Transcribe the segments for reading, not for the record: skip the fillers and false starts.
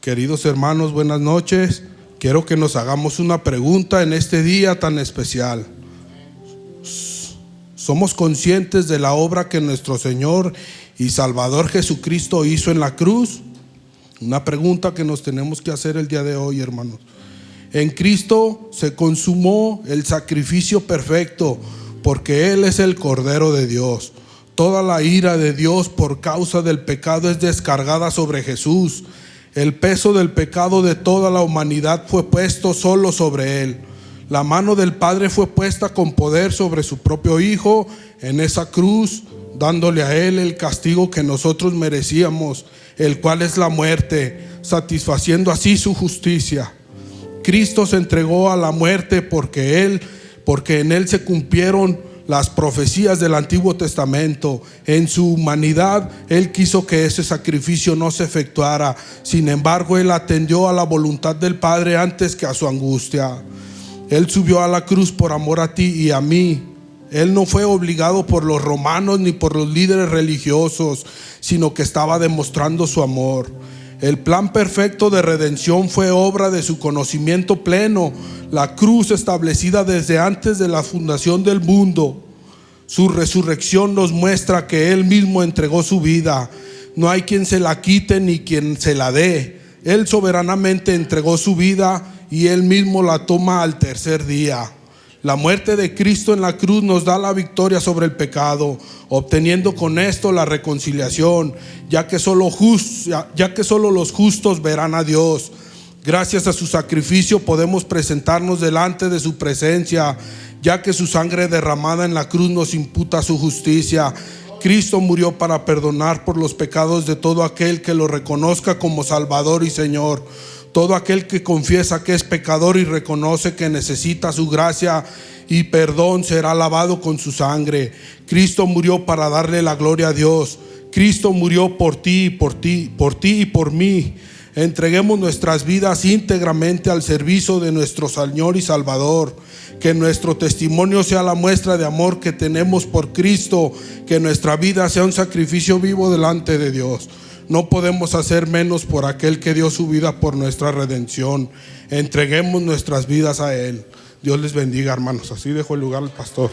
Queridos hermanos, buenas noches. Quiero que nos hagamos una pregunta en este día tan especial. ¿Somos conscientes de la obra que nuestro Señor y Salvador Jesucristo hizo en la cruz? Una pregunta que nos tenemos que hacer el día de hoy, hermanos. En Cristo se consumó el sacrificio perfecto, porque Él es el Cordero de Dios. Toda la ira de Dios por causa del pecado es descargada sobre Jesús. El peso del pecado de toda la humanidad fue puesto solo sobre Él. La mano del Padre fue puesta con poder sobre su propio Hijo en esa cruz, dándole a Él el castigo que nosotros merecíamos, el cual es la muerte, satisfaciendo así su justicia. Cristo se entregó a la muerte porque en Él se cumplieron las profecías del Antiguo Testamento. En su humanidad, Él quiso que ese sacrificio no se efectuara. Sin embargo, Él atendió a la voluntad del Padre antes que a su angustia. Él subió a la cruz por amor a ti y a mí. Él no fue obligado por los romanos ni por los líderes religiosos, sino que estaba demostrando su amor. El plan perfecto de redención fue obra de su conocimiento pleno. La cruz establecida desde antes de la fundación del mundo. Su resurrección nos muestra que Él mismo entregó su vida. No hay quien se la quite ni quien se la dé. Él soberanamente entregó su vida y Él mismo la toma al tercer día. La muerte de Cristo en la cruz nos da la victoria sobre el pecado, obteniendo con esto la reconciliación, ya que solo los justos verán a Dios. Gracias a su sacrificio podemos presentarnos delante de su presencia, ya que su sangre derramada en la cruz nos imputa su justicia. Cristo murió para perdonar por los pecados de todo aquel que lo reconozca como Salvador y Señor. Todo aquel que confiesa que es pecador y reconoce que necesita su gracia y perdón será lavado con su sangre. Cristo murió para darle la gloria a Dios. Cristo murió por ti y por mí. Entreguemos nuestras vidas íntegramente al servicio de nuestro Señor y Salvador. Que nuestro testimonio sea la muestra de amor que tenemos por Cristo. Que nuestra vida sea un sacrificio vivo delante de Dios. No podemos hacer menos por aquel que dio su vida por nuestra redención. Entreguemos nuestras vidas a Él. Dios les bendiga, hermanos. Así dejo el lugar al pastor.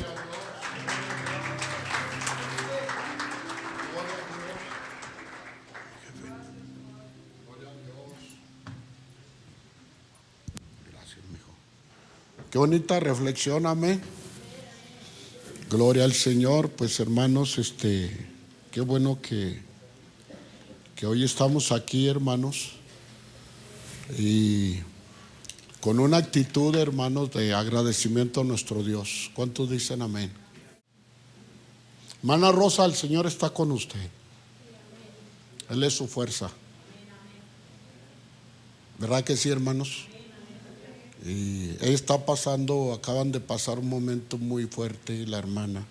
Gracias, mijo. Qué bonita reflexión, amén. Gloria al Señor. Pues hermanos, qué bueno que hoy estamos aquí, hermanos, y con una actitud, hermanos, de agradecimiento a nuestro Dios. ¿Cuántos dicen amén? Hermana Rosa, el Señor está con usted. Él es su fuerza. ¿Verdad que sí, hermanos? Y acaban de pasar un momento muy fuerte, la hermana.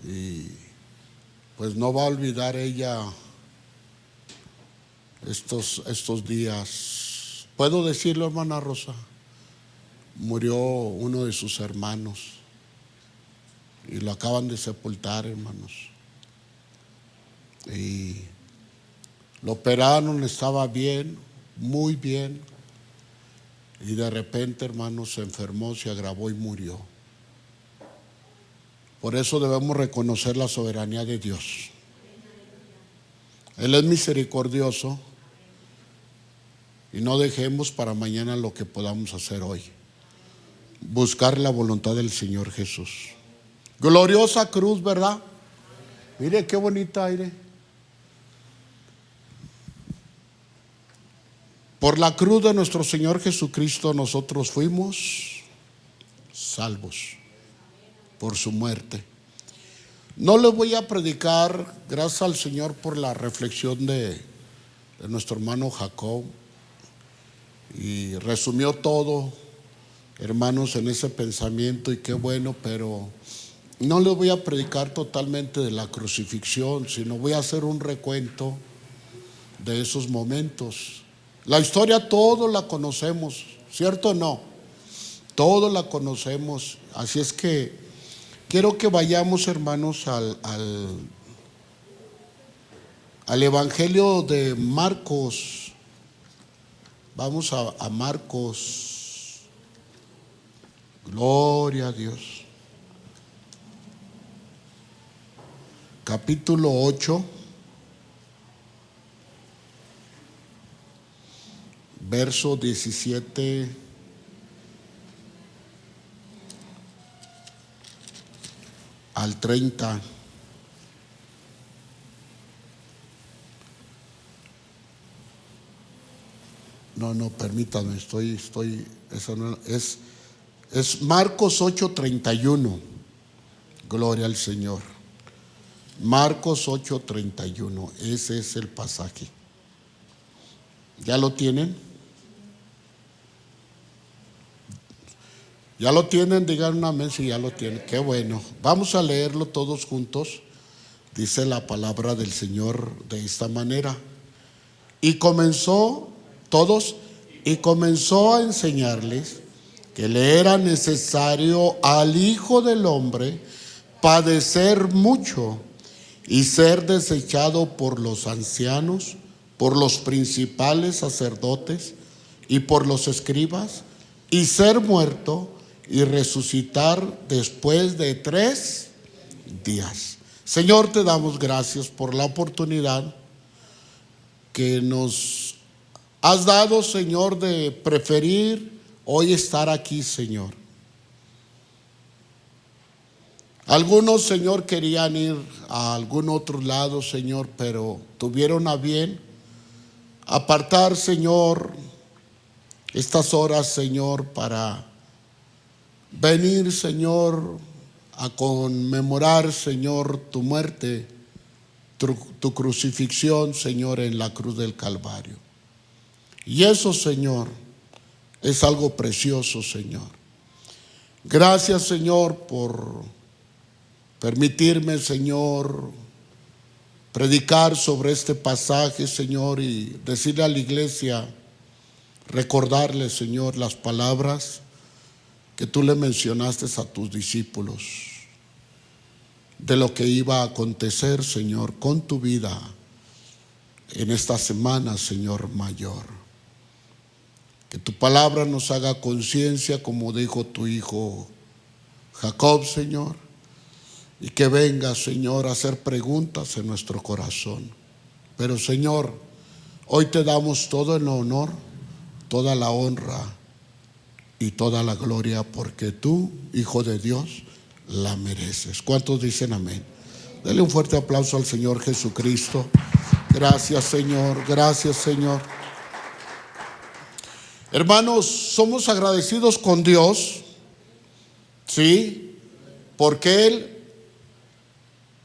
Y pues no va a olvidar ella estos días. ¿Puedo decirlo, hermana Rosa? Murió uno de sus hermanos y lo acaban de sepultar, hermanos. Y lo operaron, estaba bien, muy bien. Y de repente, hermanos, se enfermó, se agravó y murió. Por eso debemos reconocer la soberanía de Dios. Él es misericordioso y no dejemos para mañana lo que podamos hacer hoy. Buscar la voluntad del Señor Jesús. Gloriosa cruz, ¿verdad? Mire qué bonita aire. Por la cruz de nuestro Señor Jesucristo nosotros fuimos salvos. Por su muerte. No les voy a predicar, gracias al Señor por la reflexión de nuestro hermano Jacob, y resumió todo, hermanos, en ese pensamiento, y qué bueno, pero no les voy a predicar totalmente de la crucifixión, sino voy a hacer un recuento de esos momentos. La historia todos la conocemos, ¿cierto o no? Todos la conocemos, así es que quiero que vayamos, hermanos, al Evangelio de Marcos. Vamos a Marcos. Gloria a Dios. Capítulo 8, verso 17 al 30. No, permítame, eso no, es Marcos 8:31. Gloria al Señor. Marcos 8:31, ese es el pasaje. ¿Ya lo tienen? ¿Ya lo tienen? Digan un amén si ya lo tienen. Qué bueno. Vamos a leerlo todos juntos. Dice la palabra del Señor de esta manera. Y comenzó a enseñarles que le era necesario al Hijo del Hombre padecer mucho y ser desechado por los ancianos, por los principales sacerdotes y por los escribas, y ser muerto y resucitar después de 3 días. Señor, te damos gracias por la oportunidad que nos has dado, Señor, de preferir hoy estar aquí, Señor. Algunos, Señor, querían ir a algún otro lado, Señor, pero tuvieron a bien apartar, Señor, estas horas, Señor, para venir, Señor, a conmemorar, Señor, tu muerte, tu crucifixión, Señor, en la cruz del Calvario. Y eso, Señor, es algo precioso, Señor. Gracias, Señor, por permitirme, Señor, predicar sobre este pasaje, Señor, y decirle a la iglesia, recordarle, Señor, las palabras que tú le mencionaste a tus discípulos de lo que iba a acontecer, Señor, con tu vida en esta semana, Señor, mayor. Que tu palabra nos haga conciencia, como dijo tu hijo Jacob, Señor, y que venga, Señor, a hacer preguntas en nuestro corazón. Pero, Señor, hoy te damos todo el honor, toda la honra y toda la gloria, porque tú, Hijo de Dios, la mereces. ¿Cuántos dicen amén? Dele un fuerte aplauso al Señor Jesucristo. Gracias, Señor. Gracias, Señor. Hermanos, somos agradecidos con Dios, ¿sí? Porque Él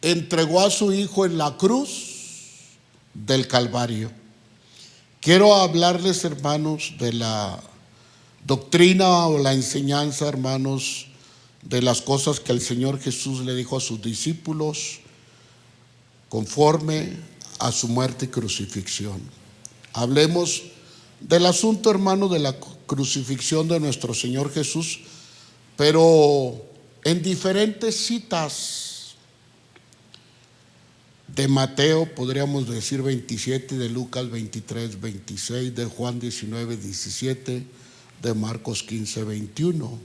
entregó a su Hijo en la cruz del Calvario. Quiero hablarles, hermanos, de la doctrina o la enseñanza, hermanos, de las cosas que el Señor Jesús le dijo a sus discípulos conforme a su muerte y crucifixión. Hablemos del asunto, hermano, de la crucifixión de nuestro Señor Jesús, pero en diferentes citas. De Mateo podríamos decir 27, de Lucas 23, 26, de Juan 19, 17, de Marcos 15, 21.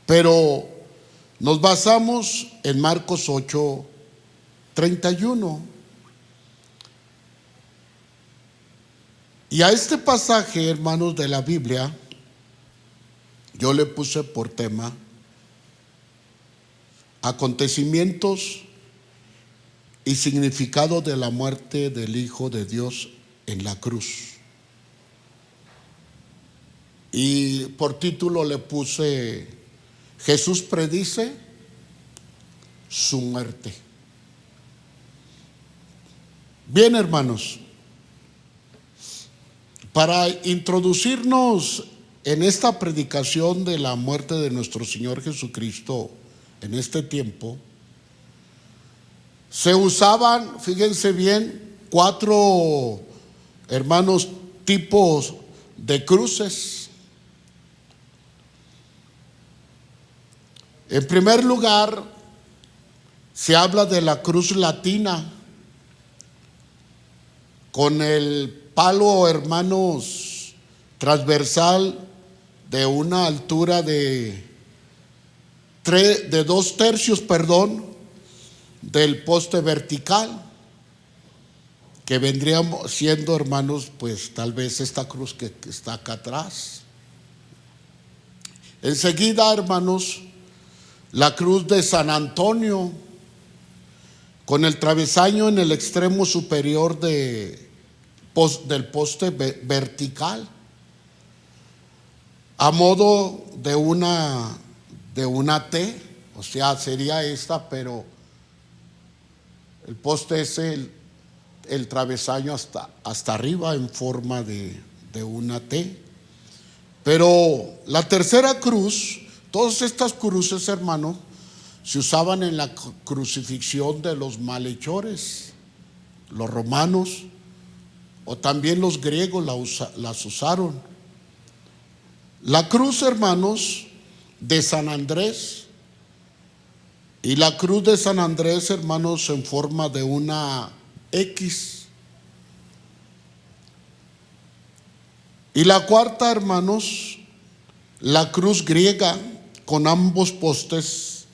Pero nos basamos en Marcos 8, 31. Y a este pasaje, hermanos, de la Biblia, yo le puse por tema acontecimientos y significado de la muerte del Hijo de Dios en la cruz. Y por título le puse: Jesús predice su muerte. Bien, hermanos, para introducirnos en esta predicación de la muerte de nuestro Señor Jesucristo en este tiempo, se usaban, fíjense bien, 4, hermanos, tipos de cruces. En primer lugar, se habla de la cruz latina. con el palo, hermanos, transversal de una altura de 2/3, del poste vertical, que vendría siendo, hermanos, pues tal vez esta cruz que está acá atrás. Enseguida, hermanos, la cruz de San Antonio, con el travesaño en el extremo superior del poste vertical, a modo de una T, o sea, sería esta, pero el poste es el travesaño hasta arriba en forma de una T. Pero la tercera cruz, todas estas cruces, hermano, se usaban en la crucifixión de los malhechores, los romanos, o también los griegos las usaron. La cruz, hermanos, de San Andrés, y la cruz de San Andrés, hermanos, en forma de una X. Y la cuarta, hermanos, la cruz griega, con ambos postes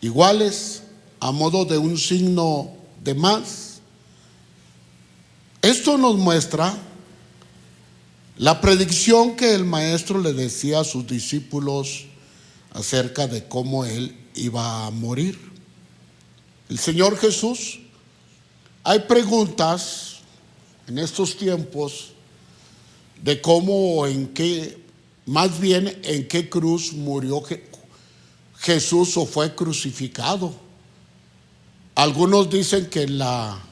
iguales, a modo de un signo de más. Esto nos muestra la predicción que el maestro le decía a sus discípulos acerca de cómo él iba a morir. El Señor Jesús, hay preguntas en estos tiempos de cómo, más bien en qué cruz murió Jesús o fue crucificado. Algunos dicen que en la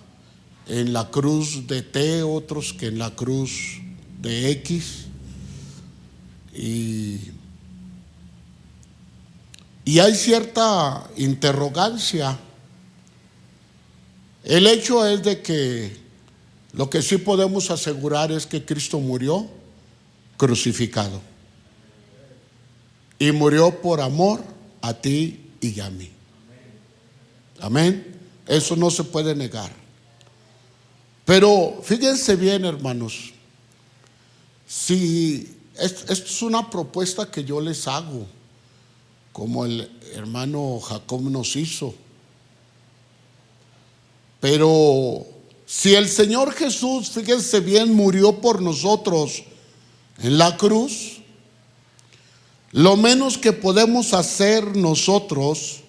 cruz de T, otros que en la cruz de X. Y hay cierta interrogancia. El hecho es de que lo que sí podemos asegurar es que Cristo murió crucificado. Y murió por amor a ti y a mí. Amén. Eso no se puede negar. Pero fíjense bien, hermanos, si esto es una propuesta que yo les hago, como el hermano Jacob nos hizo. Pero si el Señor Jesús, fíjense bien, murió por nosotros en la cruz, lo menos que podemos hacer nosotros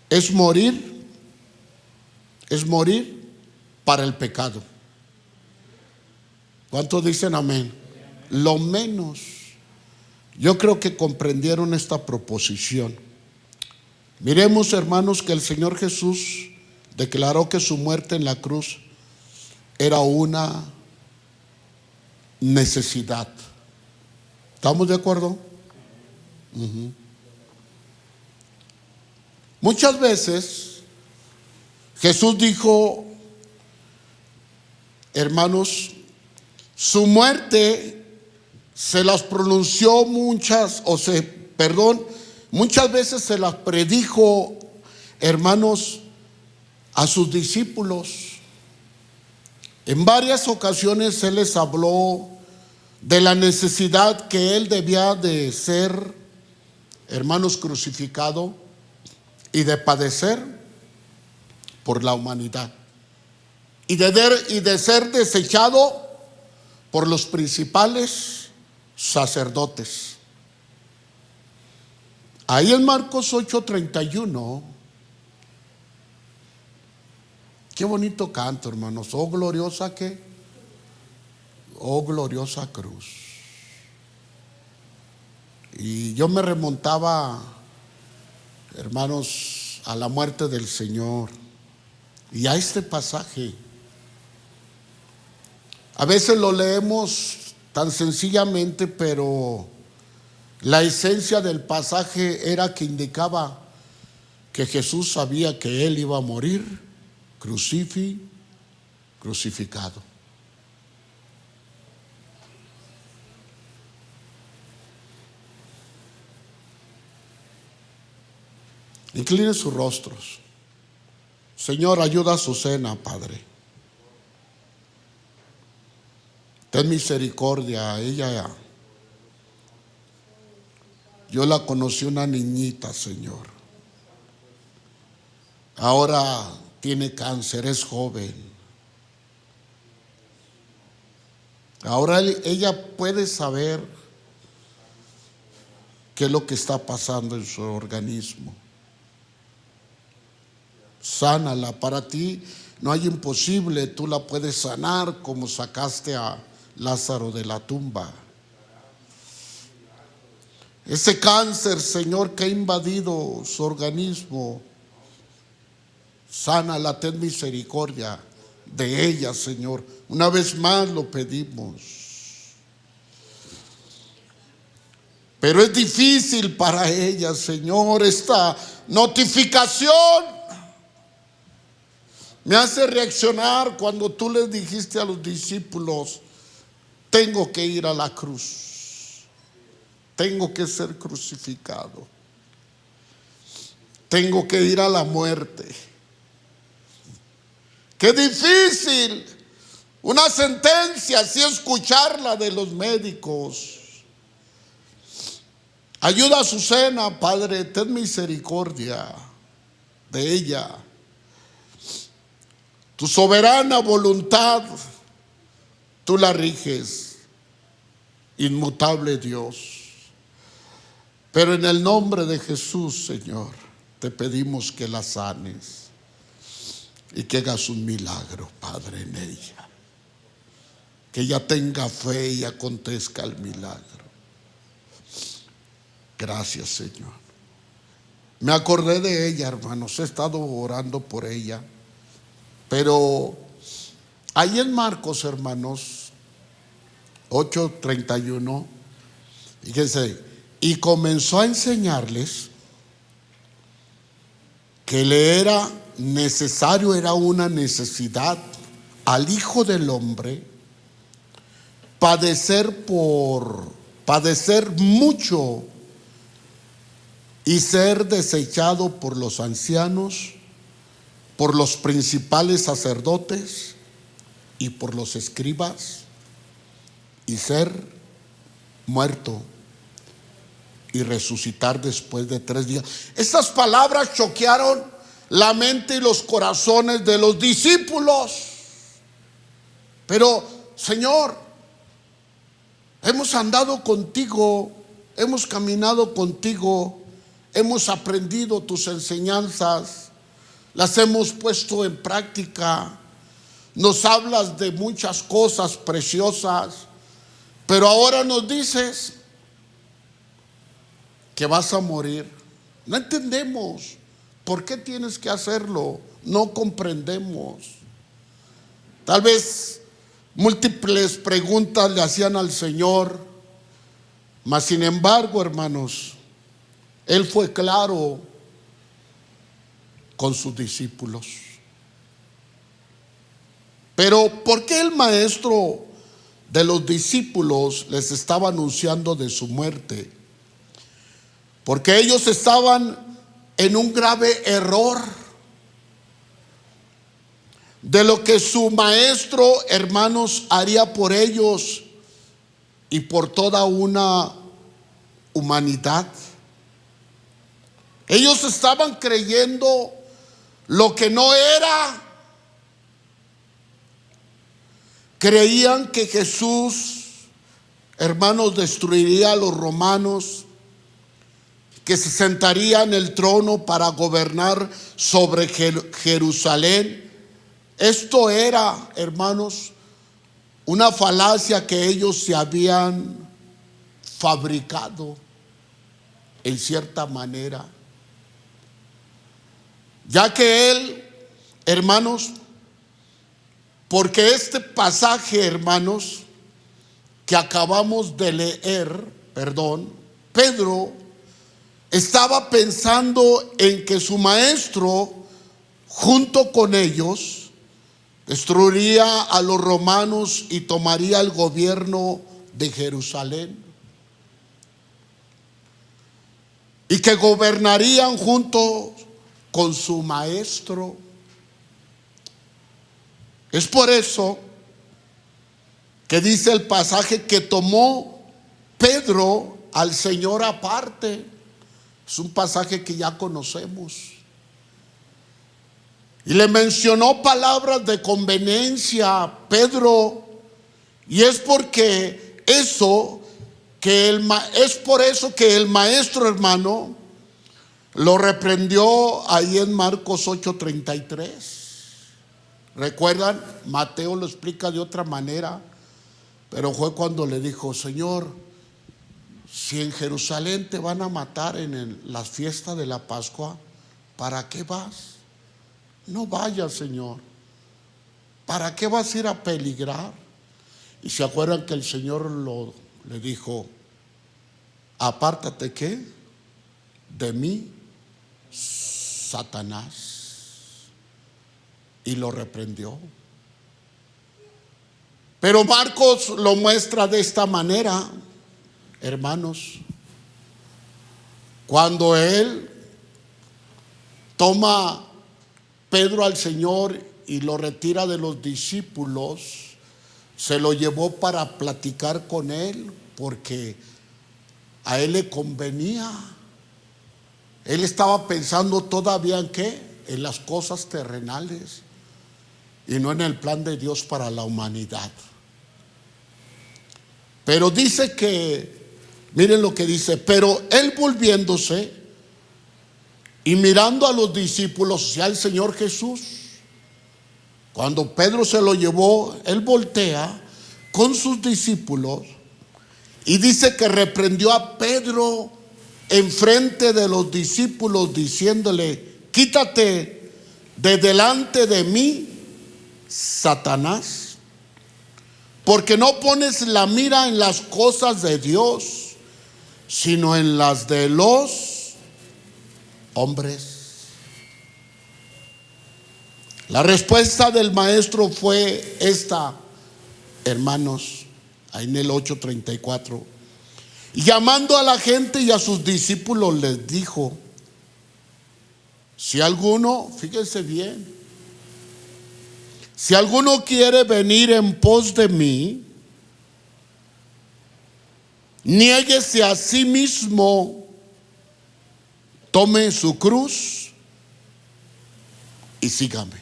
es morir para el pecado. ¿Cuántos dicen amén? Lo menos. Yo creo que comprendieron esta proposición. Miremos, hermanos, que el Señor Jesús declaró que su muerte en la cruz era una necesidad. ¿Estamos de acuerdo? Muchas veces Jesús dijo, hermanos, su muerte se las pronunció muchas veces se las predijo, hermanos, a sus discípulos. En varias ocasiones Él les habló de la necesidad que Él debía de ser, hermanos, crucificado y de padecer por la humanidad y de ser desechado por los principales sacerdotes. Ahí en Marcos 8:31, qué bonito canto, hermanos. Oh gloriosa ¿qué? Oh gloriosa cruz. Y yo me remontaba, hermanos, a la muerte del Señor y a este pasaje. A veces lo leemos tan sencillamente, pero la esencia del pasaje era que indicaba que Jesús sabía que Él iba a morir crucificado. Incline sus rostros. Señor, ayuda a su cena, Padre. ten misericordia. Yo la conocí una niñita, Señor. Ahora tiene cáncer, es joven. Ahora ella puede saber qué es lo que está pasando en su organismo. Sánala. Para ti no hay imposible, tú la puedes sanar como sacaste a Lázaro de la tumba. Ese cáncer, Señor, que ha invadido su organismo, sánala, ten misericordia de ella, Señor. Una vez más lo pedimos. Pero es difícil para ella, Señor, esta notificación. Me hace reaccionar cuando tú les dijiste a los discípulos: tengo que ir a la cruz. Tengo que ser crucificado. Tengo que ir a la muerte. Qué difícil una sentencia así escucharla de los médicos. Ayuda a Azucena, Padre, ten misericordia de ella. Tu soberana voluntad, tú la riges, inmutable Dios. Pero en el nombre de Jesús, Señor, te pedimos que la sanes y que hagas un milagro, Padre, en ella. Que ella tenga fe y acontezca el milagro. Gracias, Señor. Me acordé de ella, hermanos, he estado orando por ella. Pero ahí en Marcos, hermanos, 8:31, fíjense, y comenzó a enseñarles que le era necesario, era una necesidad al Hijo del Hombre padecer mucho y ser desechado por los ancianos, por los principales sacerdotes y por los escribas, y ser muerto y resucitar después de 3 días. Estas palabras choquearon la mente y los corazones de los discípulos. Pero, Señor, hemos andado contigo, hemos caminado contigo, hemos aprendido tus enseñanzas, las hemos puesto en práctica. Nos hablas de muchas cosas preciosas, pero ahora nos dices que vas a morir. No entendemos por qué tienes que hacerlo, no comprendemos. Tal vez múltiples preguntas le hacían al Señor, mas sin embargo, hermanos, Él fue claro con sus discípulos. Pero ¿por qué el maestro de los discípulos les estaba anunciando de su muerte? Porque ellos estaban en un grave error de lo que su maestro, hermanos, haría por ellos y por toda una humanidad. Ellos estaban creyendo lo que no era. Creían que Jesús, hermanos, destruiría a los romanos, que se sentaría en el trono para gobernar sobre Jerusalén. Esto era, hermanos, una falacia que ellos se habían fabricado en cierta manera, ya que Él, hermanos, porque este pasaje, hermanos, que acabamos de leer, Pedro estaba pensando en que su maestro, junto con ellos, destruiría a los romanos y tomaría el gobierno de Jerusalén, y que gobernarían junto con su maestro. Es por eso que dice el pasaje que tomó Pedro al Señor aparte. Es un pasaje que ya conocemos. Y le mencionó palabras de conveniencia a Pedro. Y es porque eso, es por eso que el maestro, hermano, lo reprendió ahí en Marcos 8:33. ¿Recuerdan? Mateo lo explica de otra manera, pero fue cuando le dijo: Señor, si en Jerusalén te van a matar en las fiestas de la Pascua, ¿para qué vas? No vayas, Señor. ¿Para qué vas a ir a peligrar? Y se acuerdan que el Señor le dijo: apártate, ¿qué? De mí, Satanás. Y lo reprendió. Pero Marcos lo muestra de esta manera, hermanos. Cuando él toma Pedro al Señor y lo retira de los discípulos, se lo llevó para platicar con él, porque a él le convenía. Él estaba pensando todavía en qué, en las cosas terrenales y no en el plan de Dios para la humanidad. Pero dice que, miren lo que dice: pero él volviéndose y mirando a los discípulos, o sea, al Señor Jesús, cuando Pedro se lo llevó, él voltea con sus discípulos y dice que reprendió a Pedro enfrente de los discípulos, diciéndole: quítate de delante de mí, Satanás, porque no pones la mira en las cosas de Dios, sino en las de los hombres. La respuesta del maestro fue esta, hermanos, ahí en el 8:34. Y llamando a la gente y a sus discípulos les dijo: si alguno, fíjense bien, si alguno quiere venir en pos de mí, niéguese a sí mismo, tome su cruz y sígame.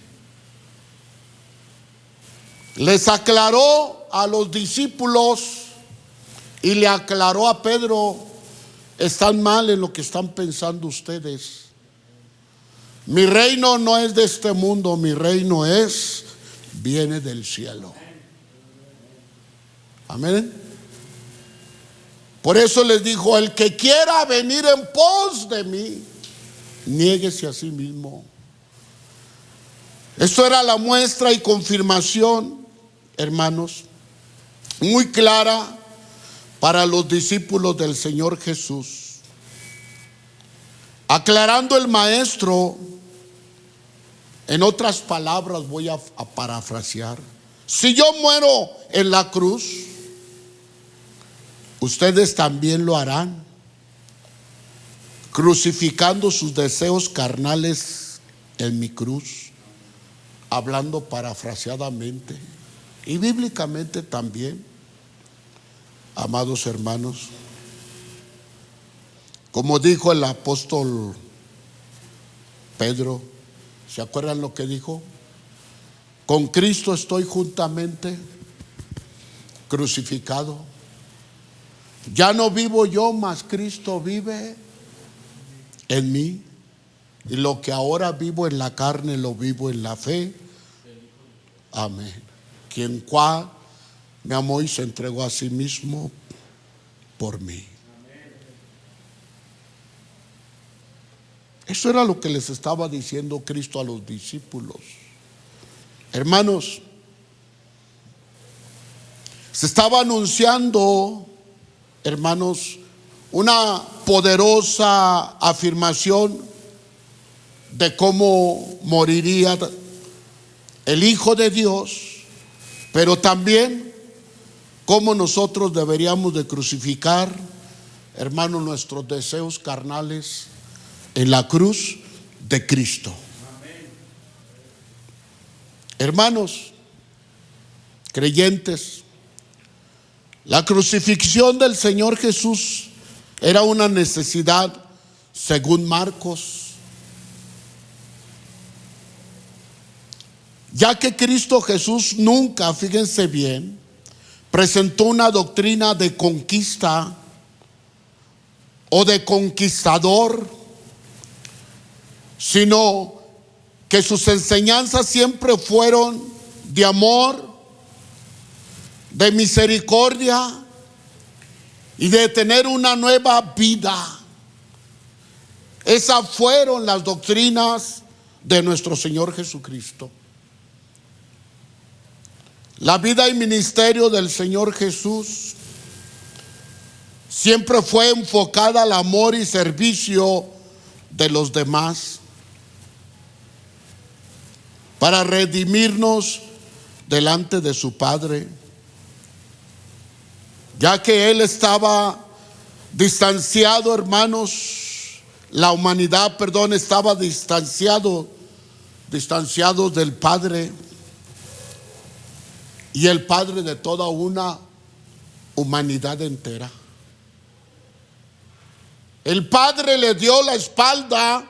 Les aclaró a los discípulos y le aclaró a Pedro: están mal en lo que están pensando ustedes. Mi reino no es de este mundo, mi reino viene del cielo. Amén. Por eso les dijo: el que quiera venir en pos de mí, niéguese a sí mismo. Esto era la muestra y confirmación, hermanos, muy clara para los discípulos del Señor Jesús. Aclarando el maestro, en otras palabras voy a parafrasear: si yo muero en la cruz, ustedes también lo harán, crucificando sus deseos carnales en mi cruz. Hablando parafraseadamente y bíblicamente también, amados hermanos, como dijo el apóstol Pedro, ¿se acuerdan lo que dijo? Con Cristo estoy juntamente crucificado. Ya no vivo yo, mas Cristo vive en mí. Y lo que ahora vivo en la carne, lo vivo en la fe. Amén. Quien cual me amó y se entregó a sí mismo por mí. Eso era lo que les estaba diciendo Cristo a los discípulos. Hermanos, se estaba anunciando, hermanos, una poderosa afirmación de cómo moriría el Hijo de Dios, pero también cómo nosotros deberíamos de crucificar, hermanos, nuestros deseos carnales en la cruz de Cristo. Hermanos creyentes, La crucifixión del Señor Jesús era una necesidad según Marcos, ya que Cristo Jesús nunca, fíjense bien, presentó una doctrina de conquista o de conquistador, sino que sus enseñanzas siempre fueron de amor, de misericordia y de tener una nueva vida. Esas fueron las doctrinas de nuestro Señor Jesucristo. La vida y ministerio del Señor Jesús siempre fue enfocada al amor y servicio de los demás, para redimirnos delante de su Padre, ya que Él estaba distanciado, hermanos, la humanidad, estaba distanciado del Padre, y el Padre de toda una humanidad entera. El Padre le dio la espalda,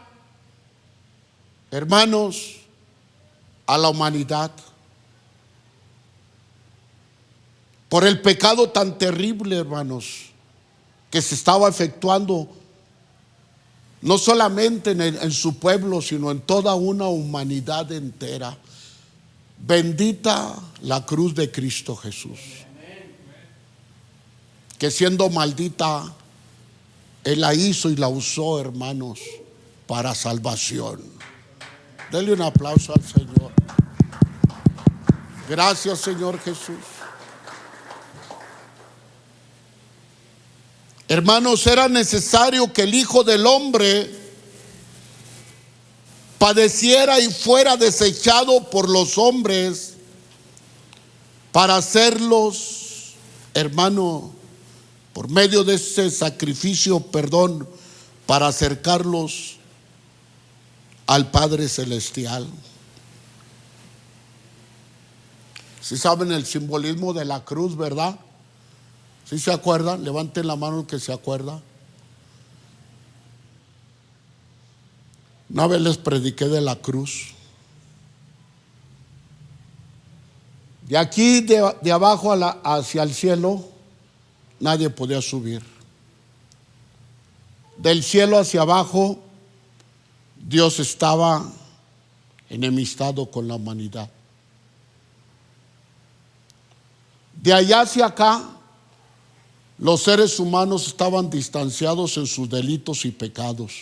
hermanos, a la humanidad por el pecado tan terrible, hermanos, que se estaba efectuando no solamente en su pueblo, sino en toda una humanidad entera. Bendita la cruz de Cristo Jesús, que siendo maldita, Él la hizo y la usó, hermanos, para salvación. Denle un aplauso al Señor. Gracias, Señor Jesús. Hermanos, era necesario que el Hijo del Hombre padeciera y fuera desechado por los hombres para hacerlos, hermano, por medio de ese sacrificio, para acercarlos al Padre Celestial. Si saben el simbolismo de la cruz, ¿verdad? ¿Sí se acuerdan? Levanten la mano el que se acuerda. Una vez les prediqué de la cruz. De aquí, de abajo hacia el cielo, nadie podía subir. Del cielo hacia abajo, Dios estaba enemistado con la humanidad. De allá hacia acá, los seres humanos estaban distanciados en sus delitos y pecados.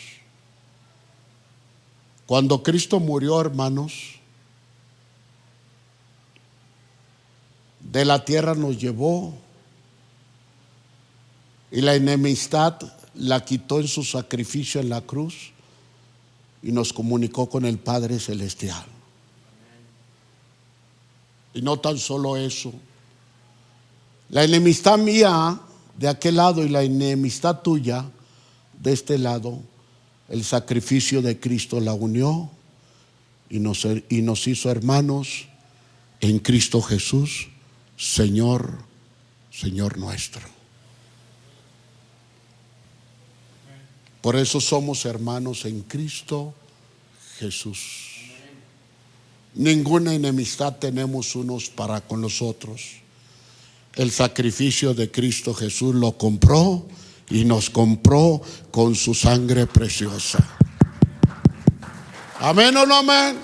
Cuando Cristo murió, hermanos, de la tierra nos llevó y la enemistad la quitó en su sacrificio en la cruz y nos comunicó con el Padre Celestial. Y no tan solo eso, la enemistad mía de aquel lado y la enemistad tuya de este lado, el sacrificio de Cristo la unió y nos hizo hermanos en Cristo Jesús, Señor nuestro. Por eso somos hermanos en Cristo Jesús. Ninguna enemistad tenemos unos para con los otros. El sacrificio de Cristo Jesús lo compró y nos compró con su sangre preciosa. ¿Amén o no amén?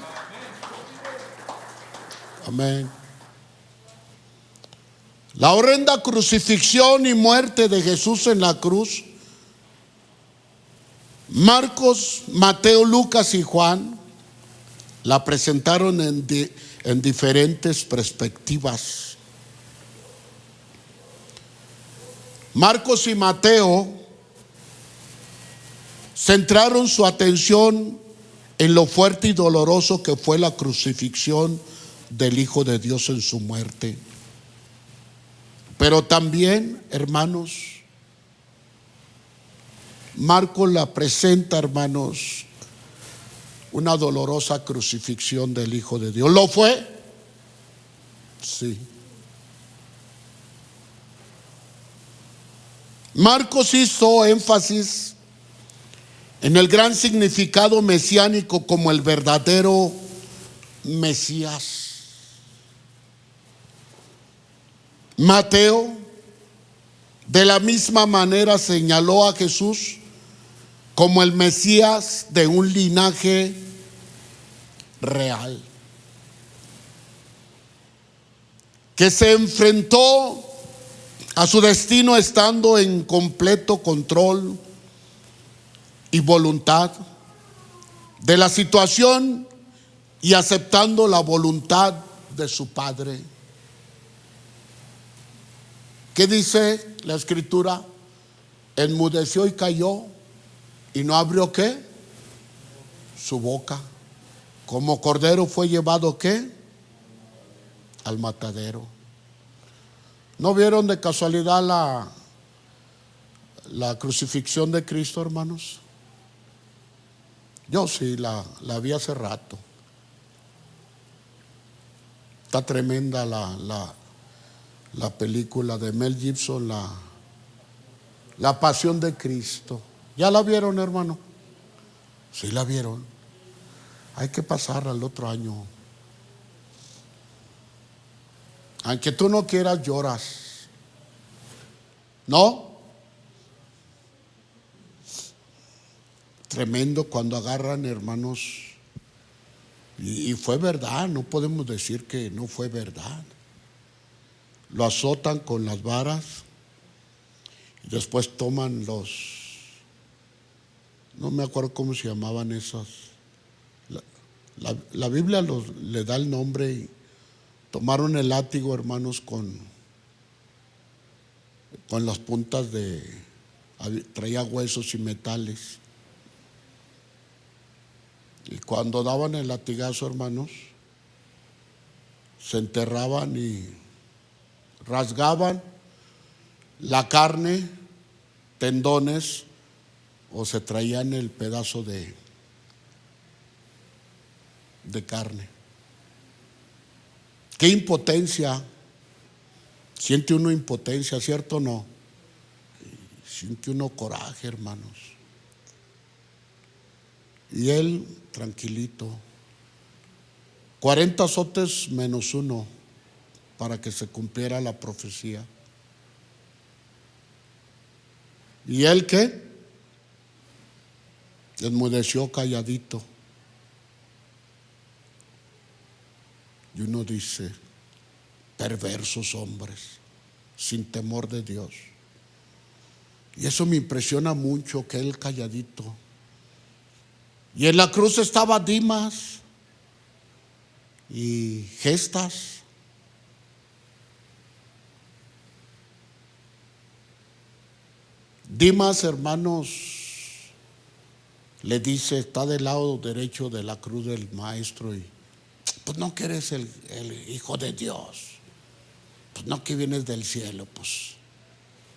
Amén. La horrenda crucifixión y muerte de Jesús en la cruz, Marcos, Mateo, Lucas y Juan la presentaron en diferentes perspectivas. Marcos y Mateo centraron su atención en lo fuerte y doloroso que fue la crucifixión del Hijo de Dios en su muerte. Pero también, hermanos, Marcos la presenta, hermanos, una dolorosa crucifixión del Hijo de Dios. ¿Lo fue? Sí. Marcos hizo énfasis en el gran significado mesiánico como el verdadero Mesías. Mateo, de la misma manera, señaló a Jesús como el Mesías de un linaje real, que se enfrentó a su destino estando en completo control y voluntad de la situación y aceptando la voluntad de su Padre. ¿Qué dice la Escritura? Enmudeció y cayó y no abrió ¿qué? Su boca. Como cordero fue llevado ¿qué? Al matadero. ¿No vieron de casualidad la crucifixión de Cristo, hermanos? Yo sí, la vi hace rato. Está tremenda la película de Mel Gibson, la Pasión de Cristo. ¿Ya la vieron, hermano? Sí la vieron. Hay que pasarla al otro año. Aunque tú no quieras, lloras. ¿No? Tremendo cuando agarran, hermanos. Y fue verdad, no podemos decir que no fue verdad. Lo azotan con las varas y después toman no me acuerdo cómo se llamaban esas. La Biblia le da el nombre y tomaron el látigo, hermanos, con las puntas traía huesos y metales. Y cuando daban el latigazo, hermanos, se enterraban y rasgaban la carne, tendones, o se traían el pedazo de carne. Qué impotencia. Siente uno impotencia, ¿cierto o no? Siente uno coraje, hermanos. Y él tranquilito. 40 azotes menos uno para que se cumpliera la profecía. ¿Y él qué? Enmudeció calladito. Y uno dice, perversos hombres, sin temor de Dios. Y eso me impresiona mucho, que él calladito. Y en la cruz estaba Dimas y Gestas. Dimas, hermanos, le dice, está del lado derecho de la cruz del maestro, y pues no que eres el Hijo de Dios, pues no que vienes del cielo, pues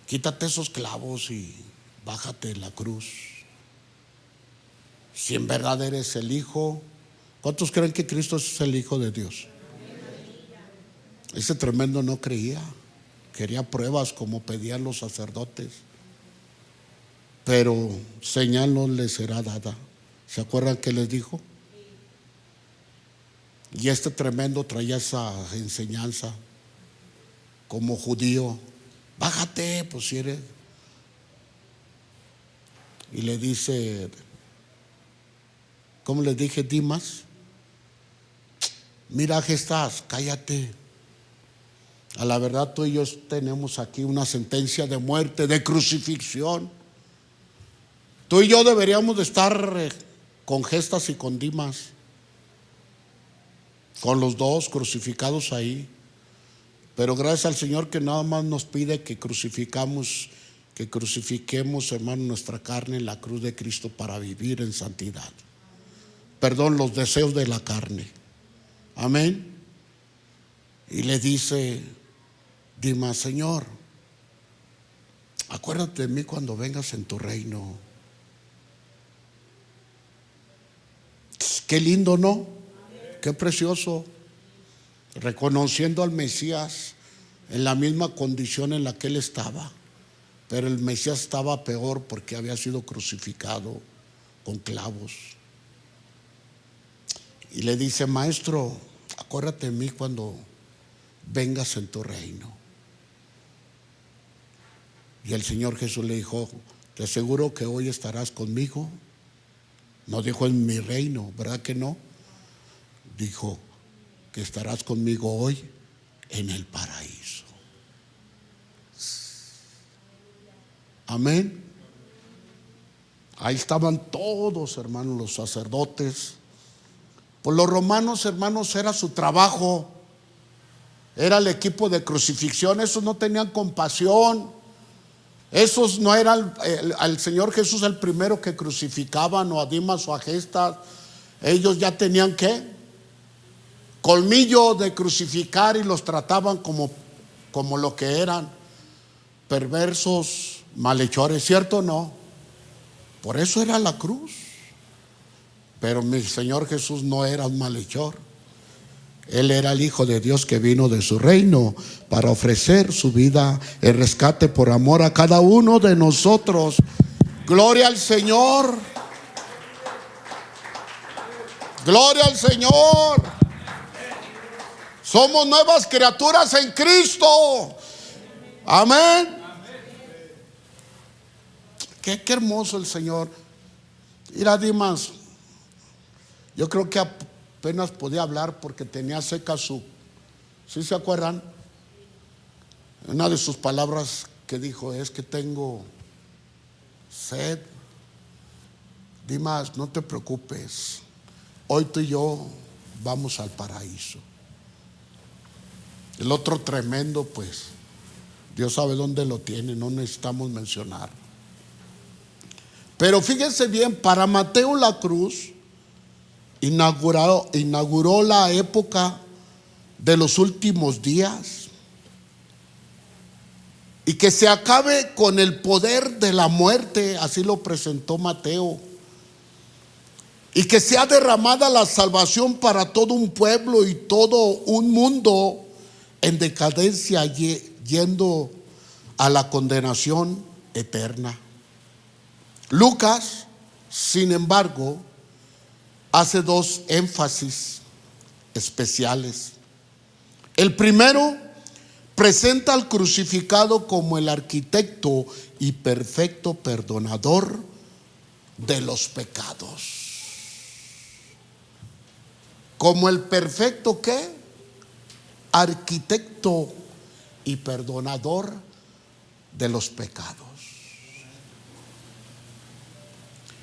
quítate esos clavos y bájate de la cruz. Si en verdad eres el Hijo. ¿Cuántos creen que Cristo es el Hijo de Dios? Ese tremendo no creía, quería pruebas como pedían los sacerdotes. Pero señal no les será dada. ¿Se acuerdan que les dijo? Y este tremendo traía esa enseñanza como judío. Bájate, pues si eres. Y le dice, ¿cómo les dije, Dimas? Mira, Gestas, cállate. A la verdad, tú y yo tenemos aquí una sentencia de muerte, de crucifixión. Tú y yo deberíamos de estar con Gestas y con Dimas, con los dos crucificados ahí. Pero gracias al Señor que nada más nos pide que crucifiquemos, hermano, nuestra carne en la cruz de Cristo para vivir en santidad. Perdón, los deseos de la carne. Amén. Y le dice Dimas, Señor, acuérdate de mí cuando vengas en tu reino. Qué lindo, ¿no? Qué precioso. Reconociendo al Mesías en la misma condición en la que él estaba. Pero el Mesías estaba peor porque había sido crucificado con clavos. Y le dice: maestro, acuérdate de mí cuando vengas en tu reino. Y el Señor Jesús le dijo: te aseguro que hoy estarás conmigo. No dijo en mi reino, ¿verdad que no? Dijo que estarás conmigo hoy en el paraíso. Amén. Ahí estaban todos, hermanos, los sacerdotes. Por los romanos, hermanos, era su trabajo. Era el equipo de crucifixión. Esos no tenían compasión. Esos no eran al Señor Jesús el primero que crucificaban, o a Dimas o a Gestas. Ellos ya tenían ¿qué? Colmillo de crucificar, y los trataban como lo que eran, perversos, malhechores, ¿cierto o no? Por eso era la cruz. Pero mi Señor Jesús no era un malhechor. Él era el Hijo de Dios que vino de su reino para ofrecer su vida en rescate por amor a cada uno de nosotros. Gloria al Señor. Gloria al Señor. Somos nuevas criaturas en Cristo. Amén. Qué hermoso el Señor. Mira, Dimas, yo creo que apenas podía hablar porque tenía seca su... ¿Sí se acuerdan? Una de sus palabras que dijo es que tengo sed. Dimas, no te preocupes. Hoy tú y yo vamos al paraíso. El otro tremendo, pues, Dios sabe dónde lo tiene, no necesitamos mencionar. Pero fíjense bien, para Mateo la cruz inauguró la época de los últimos días, y que se acabe con el poder de la muerte, así lo presentó Mateo, y que sea derramada la salvación para todo un pueblo y todo un mundo en decadencia, yendo a la condenación eterna. Lucas, sin embargo, hace dos énfasis especiales. El primero presenta al crucificado como el arquitecto y perfecto perdonador de los pecados. Como el perfecto ¿qué? Arquitecto y perdonador de los pecados.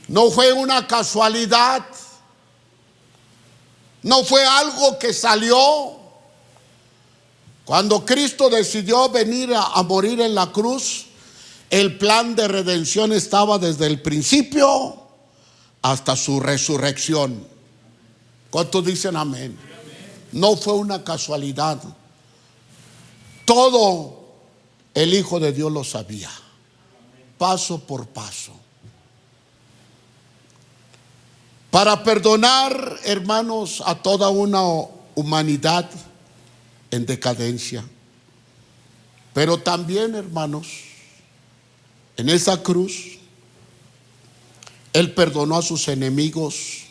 No fue una casualidad. No fue algo que salió. Cuando Cristo decidió venir a morir en la cruz, el plan de redención estaba desde el principio hasta su resurrección. ¿Cuántos dicen amén? No fue una casualidad. Todo el Hijo de Dios lo sabía, paso por paso. Para perdonar, hermanos, a toda una humanidad en decadencia. Pero también, hermanos, en esa cruz, Él perdonó a sus enemigos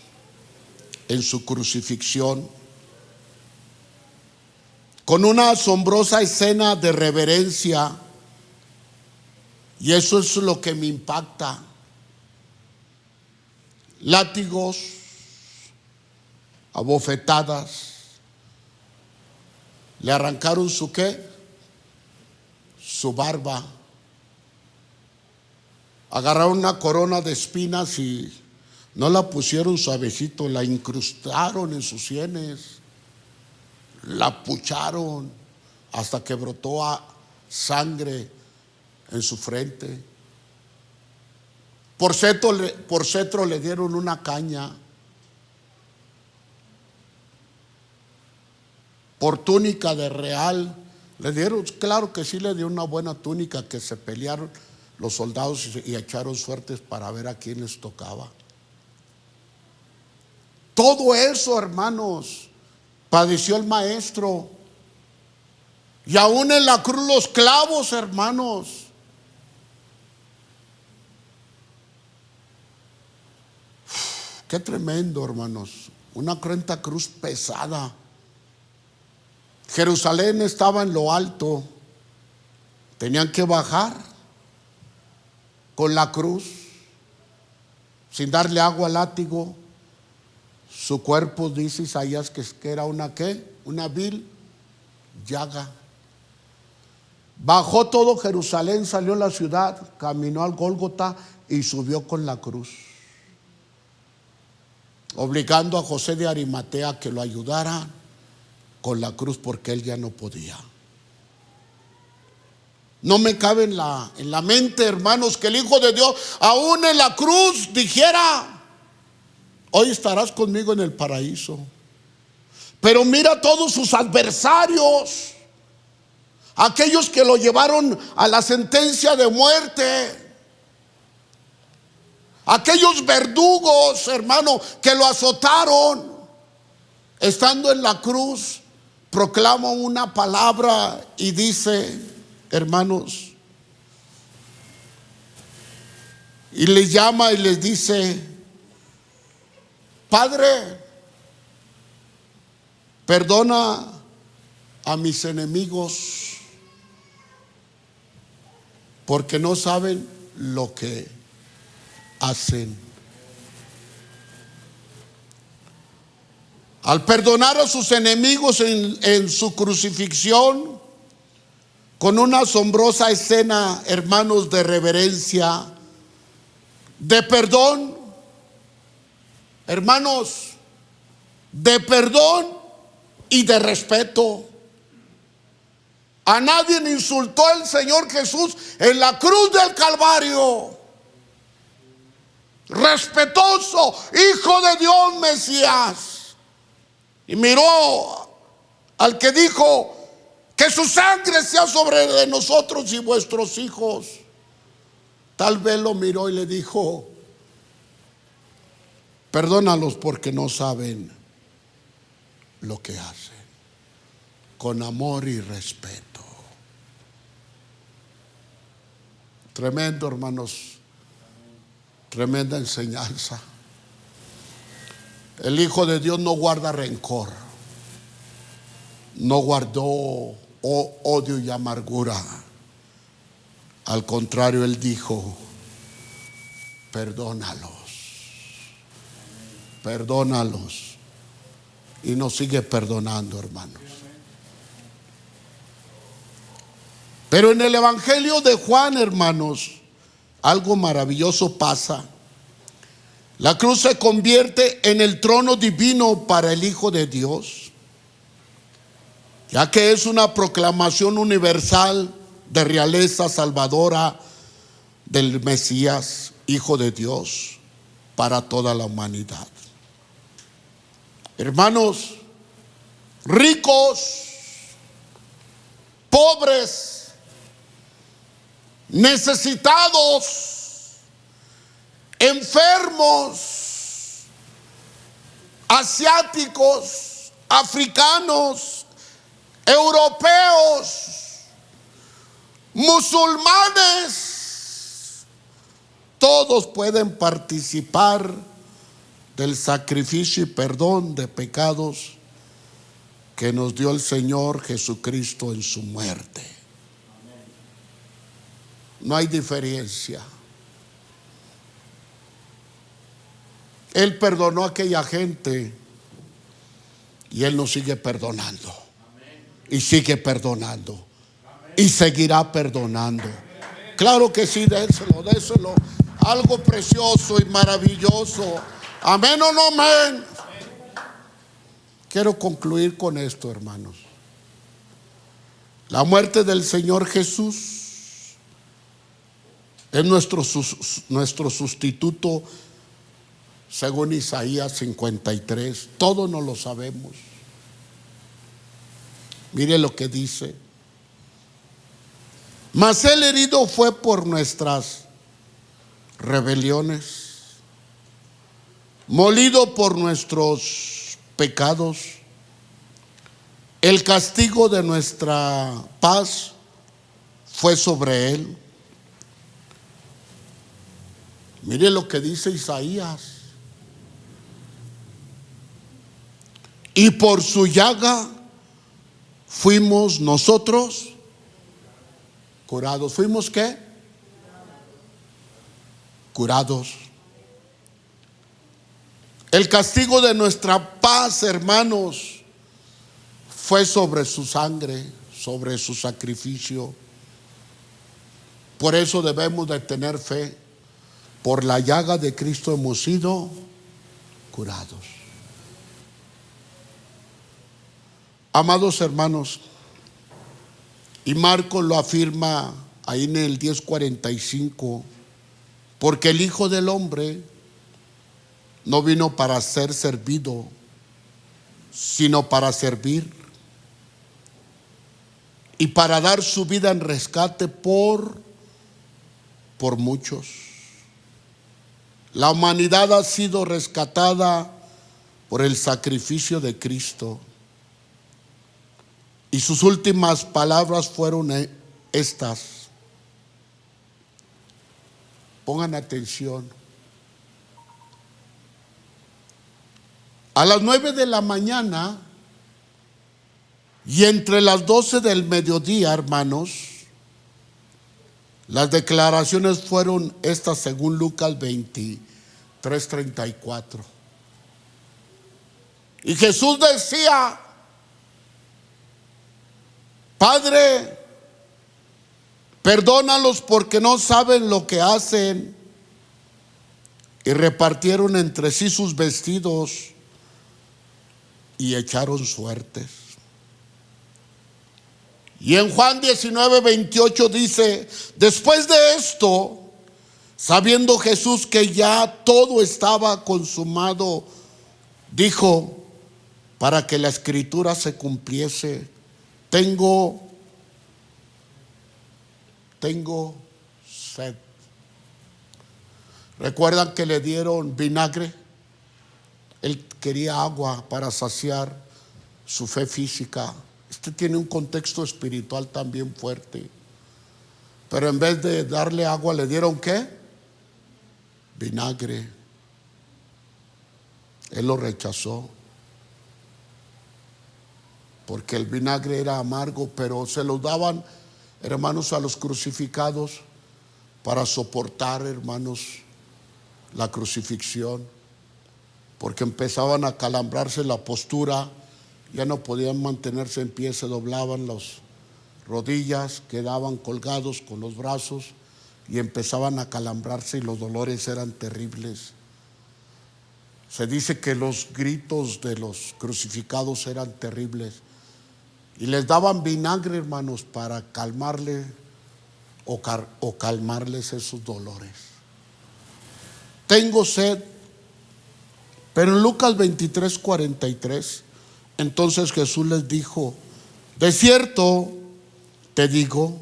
en su crucifixión, con una asombrosa escena de reverencia. Y eso es lo que me impacta. Látigos, abofetadas, le arrancaron su ¿qué? Su barba. Agarraron una corona de espinas y no la pusieron suavecito, la incrustaron en sus sienes, la pucharon hasta que brotó sangre en su frente. Por cetro le dieron una caña. Por túnica de real le dieron, claro que sí, le dio una buena túnica, que se pelearon los soldados y echaron suertes para ver a quién les tocaba. Todo eso, hermanos, padeció el Maestro. Y aún en la cruz los clavos, hermanos. Qué tremendo, hermanos. Una cruenta cruz pesada. Jerusalén estaba en lo alto. Tenían que bajar con la cruz, sin darle agua al látigo. Su cuerpo, dice Isaías, que era una ¿qué? Una vil llaga. Bajó todo Jerusalén, salió a la ciudad, caminó al Gólgota y subió con la cruz, obligando a José de Arimatea a que lo ayudara con la cruz, porque él ya no podía. No me cabe en la mente, hermanos, que el Hijo de Dios aún en la cruz dijera: hoy estarás conmigo en el paraíso. Pero mira a todos sus adversarios, aquellos que lo llevaron a la sentencia de muerte, aquellos verdugos, hermano, que lo azotaron. Estando en la cruz, proclama una palabra y dice, hermanos, y les llama y les dice: Padre, perdona a mis enemigos, porque no saben lo que hacen. Al perdonar a sus enemigos en su crucifixión, con una asombrosa escena, hermanos, de reverencia, de perdón, hermanos, de perdón y de respeto. A nadie insultó el Señor Jesús en la cruz del Calvario. Respetuoso, Hijo de Dios, Mesías. Y miró al que dijo: que su sangre sea sobre de nosotros y vuestros hijos. Tal vez lo miró y le dijo: perdónalos porque no saben lo que hacen. Con amor y respeto. Tremendo, hermanos. Tremenda enseñanza. El Hijo de Dios no guarda rencor. No guardó odio y amargura. Al contrario, Él dijo: perdónalos. Perdónalos. Y nos sigue perdonando, hermanos. Pero en el Evangelio de Juan, hermanos, algo maravilloso pasa. La cruz se convierte en el trono divino para el Hijo de Dios, ya que es una proclamación universal de realeza salvadora del Mesías, Hijo de Dios, para toda la humanidad. Hermanos, ricos, pobres, necesitados, enfermos, asiáticos, africanos, europeos, musulmanes, todos pueden participar del sacrificio y perdón de pecados que nos dio el Señor Jesucristo en su muerte. No hay diferencia. Él perdonó a aquella gente y Él nos sigue perdonando. Y sigue perdonando. Y seguirá perdonando. Claro que sí, déselo, déselo. Algo precioso y maravilloso. Amén o no amén. Quiero concluir con esto, hermanos. La muerte del Señor Jesús es nuestro sustituto, según Isaías 53. Todos no lo sabemos. Mire lo que dice: mas Él herido fue por nuestras rebeliones, molido por nuestros pecados. El castigo de nuestra paz fue sobre Él. Mire lo que dice Isaías. y por su llaga fuimos nosotros curados. ¿Fuimos qué? Curados. El castigo de nuestra paz, hermanos, fue sobre su sangre, sobre su sacrificio. Por eso debemos de tener fe. Por la llaga de Cristo hemos sido curados. Amados hermanos, y Marcos lo afirma ahí en el 10:45, porque el Hijo del Hombre no vino para ser servido, sino para servir y para dar su vida en rescate por muchos. La humanidad ha sido rescatada por el sacrificio de Cristo. Y sus últimas palabras fueron estas. Pongan atención. A las 9 de la mañana y entre las 12 del mediodía, hermanos, las declaraciones fueron estas según Lucas 23:34. Y Jesús decía: Padre, perdónalos porque no saben lo que hacen. Y repartieron entre sí sus vestidos y echaron suertes. Y en Juan 19:28 dice: después de esto, sabiendo Jesús que ya todo estaba consumado, dijo, para que la escritura se cumpliese: tengo sed. ¿Recuerdan que le dieron vinagre? Él quería agua para saciar su fe física. Este tiene un contexto espiritual también fuerte. Pero en vez de darle agua, ¿le dieron qué? Vinagre. Él lo rechazó, porque el vinagre era amargo, pero se lo daban, hermanos, a los crucificados para soportar, hermanos, la crucifixión, porque empezaban a calambrarse la postura, ya no podían mantenerse en pie, se doblaban las rodillas, quedaban colgados con los brazos y empezaban a calambrarse y los dolores eran terribles. Se dice que los gritos de los crucificados eran terribles. Y les daban vinagre, hermanos, para calmarle o calmarles esos dolores. Tengo sed. Pero en Lucas 23:43, entonces Jesús les dijo: de cierto te digo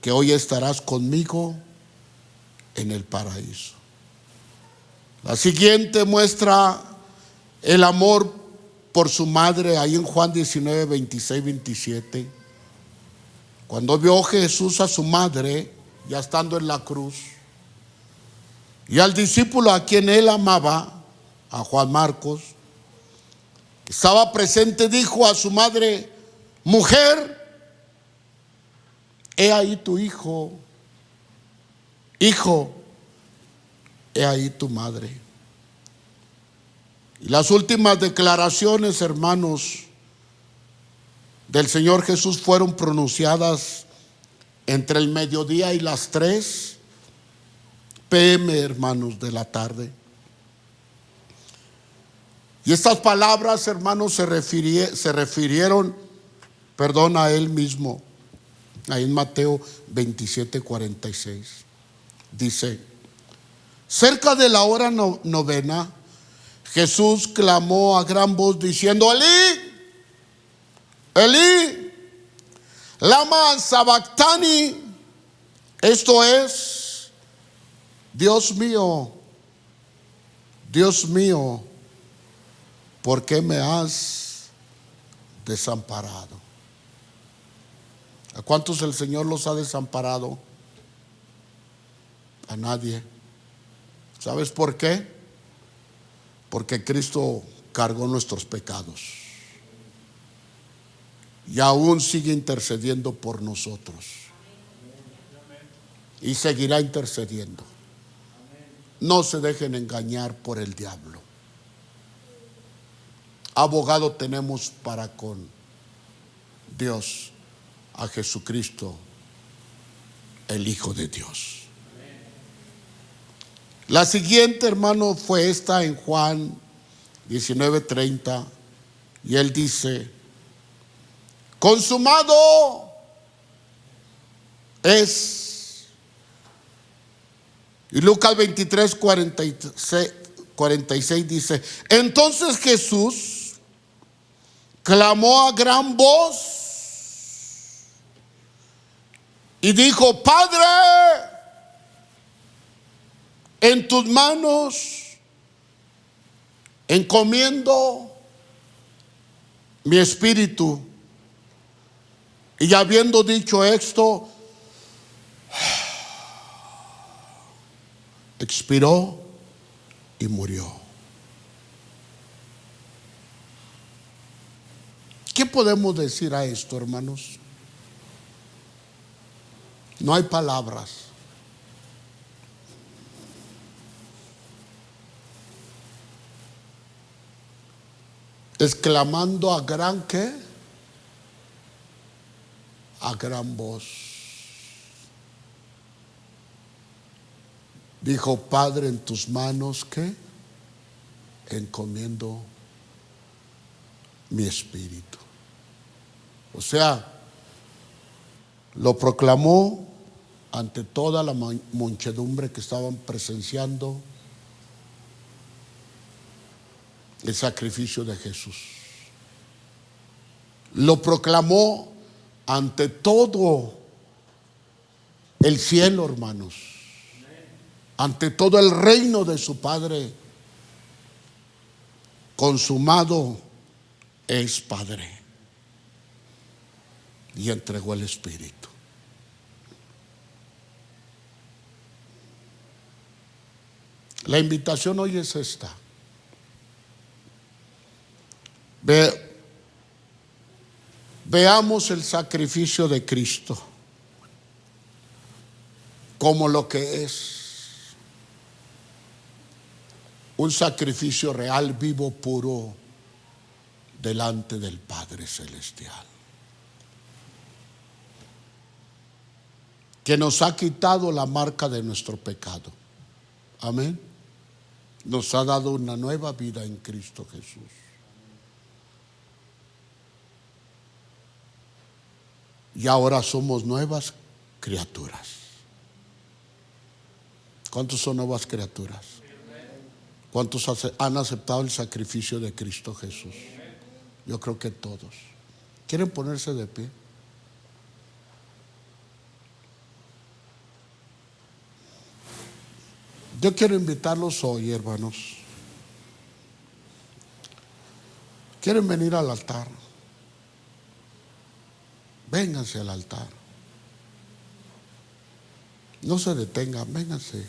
que hoy estarás conmigo en el paraíso. La siguiente muestra el amor por su madre, ahí en Juan 19:26-27. Cuando vio Jesús a su madre, ya estando en la cruz, y al discípulo a quien él amaba, a Juan Marcos, estaba presente, dijo a su madre: mujer, he ahí tu hijo. Hijo, he ahí tu madre. Y las últimas declaraciones, hermanos, del Señor Jesús fueron pronunciadas entre el mediodía y las 3 p.m., hermanos, de la tarde. Y estas palabras, hermanos, se refirieron a él mismo. Ahí en Mateo 27:46 dice: cerca de la hora novena, Jesús clamó a gran voz diciendo: Elí, Elí, lama sabactani. Esto es: Dios mío, ¿por qué me has desamparado? ¿A cuántos el Señor los ha desamparado? A nadie. ¿Sabes por qué? Porque Cristo cargó nuestros pecados y aún sigue intercediendo por nosotros y seguirá intercediendo. No se dejen engañar por el diablo. Abogado tenemos para con Dios, a Jesucristo, el Hijo de Dios. La siguiente, hermano, fue esta en Juan 19:30, y él dice: consumado es. Y Lucas 23:46 dice: entonces Jesús clamó a gran voz y dijo: Padre, en tus manos encomiendo mi espíritu. Y habiendo dicho esto, expiró y murió. ¿Qué podemos decir a esto, hermanos? No hay palabras. Exclamando a gran ¿qué? A gran voz. Dijo: Padre, en tus manos ¿qué? Encomiendo mi espíritu. O sea, lo proclamó ante toda la muchedumbre que estaban presenciando el sacrificio de Jesús. Lo proclamó ante todo el cielo, hermanos, ante todo el reino de su Padre. Consumado es, Padre. Y entregó el Espíritu. La invitación hoy es esta. Veamos el sacrificio de Cristo como lo que es: un sacrificio real, vivo, puro, delante del Padre Celestial, que nos ha quitado la marca de nuestro pecado. Amén. Nos ha dado una nueva vida en Cristo Jesús. Y ahora somos nuevas criaturas. ¿Cuántos son nuevas criaturas? ¿Cuántos han aceptado el sacrificio de Cristo Jesús? Yo creo que todos. ¿Quieren ponerse de pie? Yo quiero invitarlos hoy, hermanos. ¿Quieren venir al altar? Vénganse al altar. No se detengan, vénganse.